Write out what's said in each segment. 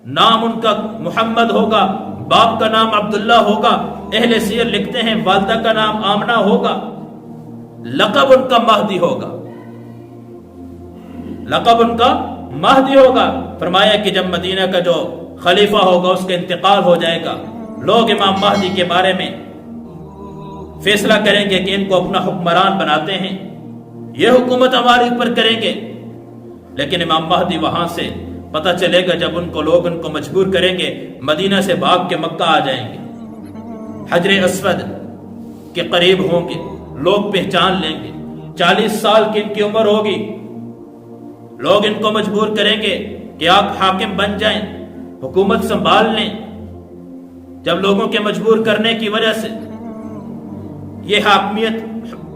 نام ان کا محمد ہوگا، باپ کا نام عبداللہ ہوگا، اہل سیر لکھتے ہیں والدہ کا نام آمنہ ہوگا، لقب ان کا مہدی ہوگا، لقب ان کا مہدی ہوگا۔ فرمایا کہ جب مدینہ کا جو خلیفہ ہوگا اس کا انتقال ہو جائے گا، لوگ امام مہدی کے بارے میں فیصلہ کریں گے کہ ان کو اپنا حکمران بناتے ہیں، یہ حکومت ہمارے اوپر کریں گے۔ لیکن امام مہدی وہاں سے پتہ چلے گا جب لوگ ان کو مجبور کریں گے، مدینہ سے بھاگ کے مکہ آ جائیں گے، حجر اسود کے قریب ہوں گے، لوگ پہچان لیں گے، 40 سال کی ان کی عمر ہوگی، لوگ ان کو مجبور کریں گے کہ آپ حاکم بن جائیں، حکومت سنبھال لیں۔ جب لوگوں کے مجبور کرنے کی وجہ سے یہ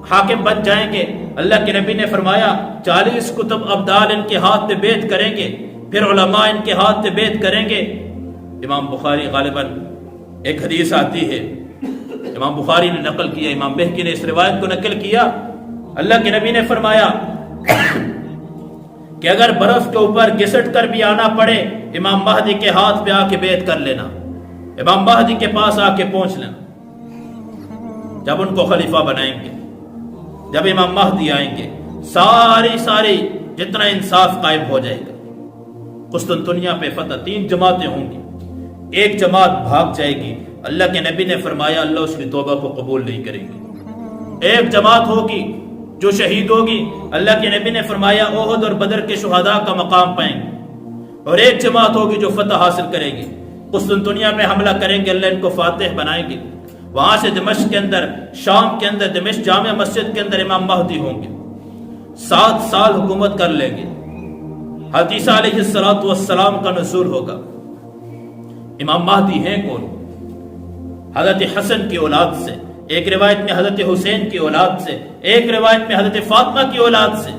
حاکم بن جائیں گے، اللہ کے نبی نے فرمایا 40 کتب ابدال ان کے ہاتھ پہ بیعت کریں گے، پھر علماء ان کے ہاتھ پہ بیعت کریں گے۔ امام بخاری غالباً ایک حدیث آتی ہے، امام بخاری نے نقل کیا، امام بہقی نے اس روایت کو نقل کیا، اللہ کے نبی نے فرمایا کہ اگر برف کے اوپر گھسٹ کر بھی آنا پڑے، امام مہدی کے ہاتھ پہ آ کے بیعت کر لینا، امام مہدی کے پاس آ کے پہنچ لینا۔ جب ان کو خلیفہ بنائیں گے، جب امام مہدی آئیں گے، ساری جتنا انصاف قائم ہو جائے گا۔ قسطنطنیہ پہ فتح، 3 جماعتیں ہوں گی، ایک جماعت بھاگ جائے گی، اللہ کے نبی نے فرمایا اللہ اس کی توبہ کو قبول نہیں کریں گے۔ ایک جماعت ہوگی جو شہید ہوگی، اللہ کے نبی نے فرمایا احد اور بدر کے شہداء کا مقام پائیں گے، اور ایک جماعت ہوگی جو فتح حاصل کرے گی، قسطنطنیہ پہ حملہ کریں گے، اللہ ان کو فاتح بنائیں گے۔ وہاں سے دمشق کے اندر، شام کے اندر، دمشق جامع مسجد کے اندر امام مہدی ہوں گے، 7 سال حکومت کر لیں گے۔ حضرت عیسیٰ علیہ السلام کا نزول ہوگا۔ امام مہدی ہیں کون؟ حضرت حسن کی اولاد سے، ایک روایت میں حضرت حسین کی اولاد سے، ایک روایت میں حضرت فاطمہ کی اولاد سے،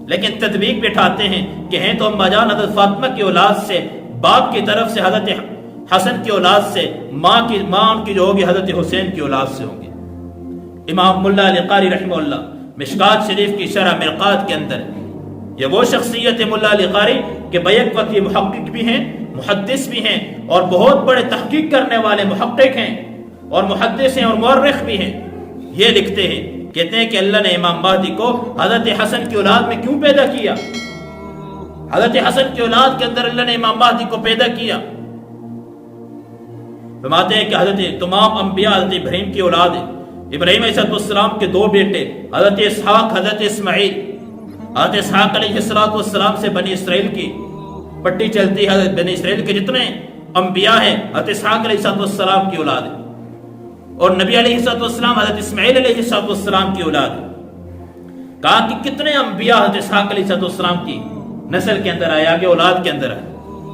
لیکن تطبیق بٹھاتے ہیں کہ ہیں تو اما جان حضرت فاطمہ کی اولاد سے، باپ کی طرف سے حضرت حسن کی اولاد سے، ماں ان کی جو ہوگی حضرت حسین کی اولاد سے ہوں گے۔ امام ملا علی قاری رحمہ اللہ مشکات شریف کی شرح مرقات کے اندر، یہ وہ شخصیت ہے ملا علی قاری کہ بیک وقت یہ محقق بھی ہیں، محدث بھی ہیں، اور بہت بڑے تحقیق کرنے والے محقق ہیں اور محدث ہیں اور مورخ بھی ہیں۔ یہ لکھتے ہیں، کہتے ہیں کہ اللہ نے امام مہدی کو حضرت حسن کی اولاد میں کیوں پیدا کیا؟ حضرت حسن کی اولاد کے اندر اللہ نے امام مہدی کو پیدا کیا۔ فرماتے ہیں کہ حضرت تمام انبیاء حضرت ابراہیم کی اولاد ہے۔ ابراہیم علیہ السلام کے 2 بیٹے حضرت اسحاق، حضرت اسماعیل۔ حضرت اسحاق علیہ السلام سے بنی اسرائیل کی پٹی چلتی ہے، حضرت بنی اسرائیل کے جتنے انبیاء ہیں حضرت اسحاق علیہ السلام کی اولاد ہے، اور نبی علیہ السلام حضرت اسماعیل علیہ السلام کی اولاد ہے۔ کہا کہ کتنے انبیاء حضرت اسحاق علیہ السلام کی نسل کے اندر آئے، آگے اولاد کے اندر آئے،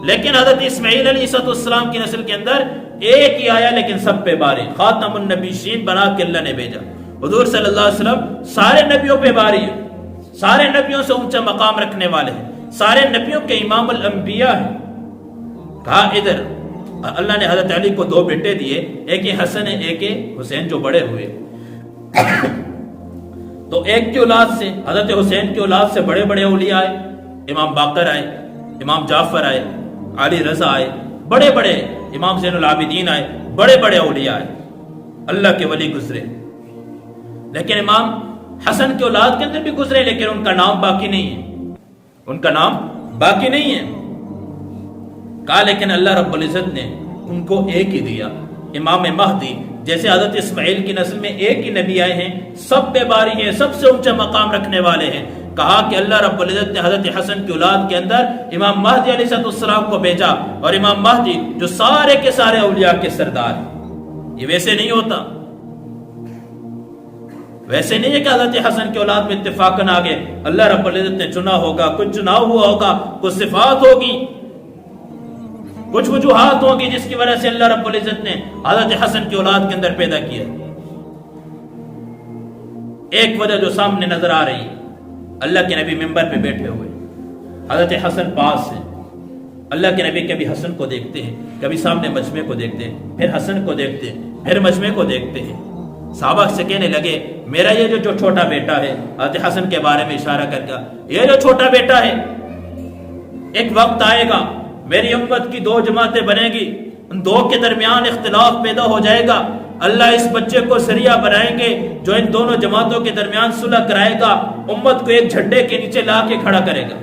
لیکن حضرت اسماعیل علیہ السلام کی نسل کے اندر ایک ہی آیا، لیکن سب پہ باری، خاتم النبیین بنا کے اللہ نے بھیجا۔ حضور صلی اللہ علیہ وسلم سارے نبیوں پہ باری ہے، سارے نبیوں سے اونچا مقام رکھنے والے ہیں، سارے نبیوں کے امام الانبیاء ہیں۔ کہا ادھر اللہ نے حضرت علی کو 2 بیٹے دیے، ایک حسن ہے، ایک حسین جو بڑے ہوئے، تو ایک کی اولاد سے، حضرت حسین کی اولاد سے بڑے بڑے اولیاء آئے، امام باقر آئے، امام جعفر آئے، علی رضا آئے، بڑے بڑے امام زین العابدین آئے، بڑے بڑے اولیاء آئے، اللہ کے ولی گزرے۔ لیکن امام حسن کی اولاد کے اندر بھی گزرے، لیکن ان کا نام باقی نہیں ہے، ان کا نام باقی نہیں ہے۔ کہا لیکن اللہ رب العزت نے ان کو ایک ہی دیا، امام مہدی، جیسے حضرت اسماعیل کی نسل میں ایک ہی نبی آئے ہیں، سب پہ باری ہیں، سب سے اونچا مقام رکھنے والے ہیں۔ کہا کہ اللہ رب العزت نے حضرت حسن کی اولاد کے اندر امام مہدی علیہ السلام کو بھیجا، اور امام مہدی جو سارے کے سارے اولیاء کے سردار ہیں۔ یہ ویسے نہیں ہوتا، ویسے نہیں ہے کہ حضرت حسن کی اولاد میں اتفاقاً آگے اللہ رب العزت نے چنا ہوگا، کچھ چناؤ ہوا ہوگا، کچھ صفات ہوگی، کچھ وجوہات ہوگی جس کی وجہ سے اللہ رب العزت نے حضرت حسن کی اولاد کے اندر پیدا کیا۔ ایک وجہ جو سامنے نظر آ رہی ہے، اللہ کے نبی منبر پہ بیٹھے ہوئے، حضرت حسن پاس ہیں، اللہ کے نبی کبھی حسن کو دیکھتے ہیں، کبھی سامنے مجمع کو دیکھتے ہیں، پھر حسن کو دیکھتے ہیں، پھر مجمع کو دیکھتے ہیں۔ صحابہ سے کہنے لگے میرا یہ جو چھوٹا بیٹا ہے، حضرت حسن کے بارے میں اشارہ کر کے، یہ جو چھوٹا بیٹا ہے، ایک وقت آئے گا میری امت کی 2 جماعتیں بنے گی، ان 2 کے درمیان اختلاف پیدا ہو جائے گا، اللہ اس بچے کو سریہ بنائیں گے جو ان دونوں جماعتوں کے درمیان صلح کرائے گا، امت کو ایک جھنڈے کے نیچے لا کے کھڑا کرے گا،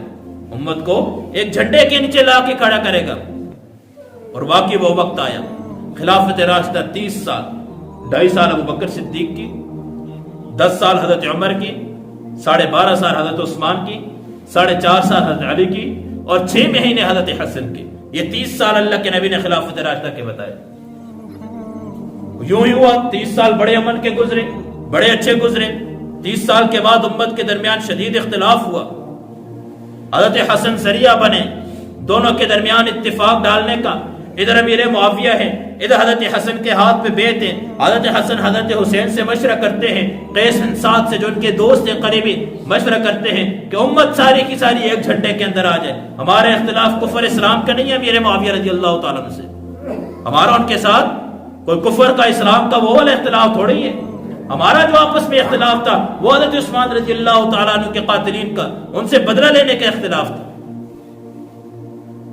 امت کو ایک جھنڈے کے نیچے لا کے کھڑا کرے گا۔ اور واقعی وہ وقت آیا، خلافت راشدہ 30 سال، 2.5 سال ابو بکر صدیق کی، 10 سال حضرت عمر کی، 12.5 سال حضرت عثمان کی، 4.5 سال حضرت علی کی، اور 6 مہینے حضرت حسن کی۔ یہ 30 سال اللہ کے نبی نے خلافت راشدہ کے بتائے۔ یوں ہی ہوا، 30 سال بڑے امن کے گزرے، بڑے اچھے گزرے۔ 30 سال کے بعد امت کے درمیان شدید اختلاف ہوا، حضرت حسن سریہ بنے، دونوں کے درمیان اتفاق ڈالنے کا۔ ادھر امیر معاویہ ہے، ادھر حضرت حسن کے ہاتھ پہ بیعت ہے، حضرت حسن حضرت حسین سے مشورہ کرتے ہیں، قیس بن سعد سے جو ان کے دوست ہیں قریبی، مشورہ کرتے ہیں کہ امت ساری کی ساری ایک جھنڈے کے اندر آ جائے، ہمارا اختلاف کفر اسلام کا نہیں ہے امیر معاویہ رضی اللہ تعالیٰ عنہ سے، ہمارا ان کے ساتھ کوئی کفر کا اسلام کا وہ والا اختلاف تھوڑی ہے، ہمارا جو آپس میں اختلاف تھا وہ حضرت عثمان رضی اللہ تعالیٰ عنہ کے قاتلین کا، ان سے بدلہ لینے کا اختلاف تھا۔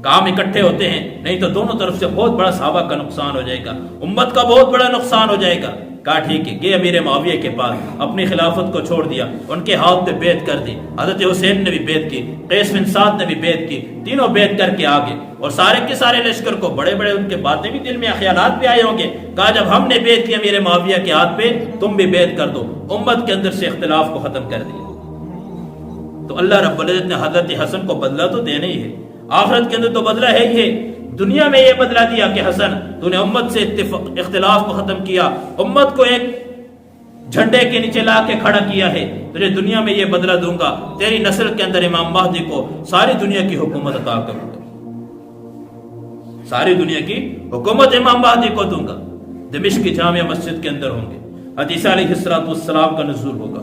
کام اکٹھے ہوتے ہیں، نہیں تو دونوں طرف سے بہت بڑا صحابہ کا نقصان ہو جائے گا، امت کا بہت بڑا نقصان ہو جائے گا۔ کہا ٹھیک ہے، گئے امیر معاویہ کے پاس، اپنی خلافت کو چھوڑ دیا، ان کے ہاتھ پہ بیعت کر دی، حضرت حسین نے بھی بیعت کی، قیس بن سعد نے بھی بیعت کی، تینوں بیعت کر کے آگے، اور سارے کے سارے لشکر کو بڑے بڑے ان کے باتیں بھی دل میں، خیالات بھی آئے ہوں گے۔ کہا جب ہم نے بیعت کی امیر معاویہ کے ہاتھ پہ، تم بھی بیعت کر دو، امت کے اندر سے اختلاف کو ختم کر دیا۔ تو اللہ رب العزت نے حضرت حسن کو بدلہ تو دینا ہی ہے، آخرت کے اندر تو بدلہ ہے ہی ہے، دنیا میں یہ بدلہ دیا کہ حسن تو نے امت سے اختلاف کو ختم کیا، امت کو ایک جھنڈے کے نیچے لا کے کھڑا کیا ہے، تجھے دنیا میں یہ بدلہ دوں گا، تیری نسل کے اندر امام مہدی کو ساری دنیا کی حکومت عطا کروں گا، ساری دنیا کی حکومت امام مہدی کو دوں گا۔ دمشق کی جامع مسجد کے اندر ہوں گے، حضرت عیسیٰ علیہ السلام کا نزول ہوگا،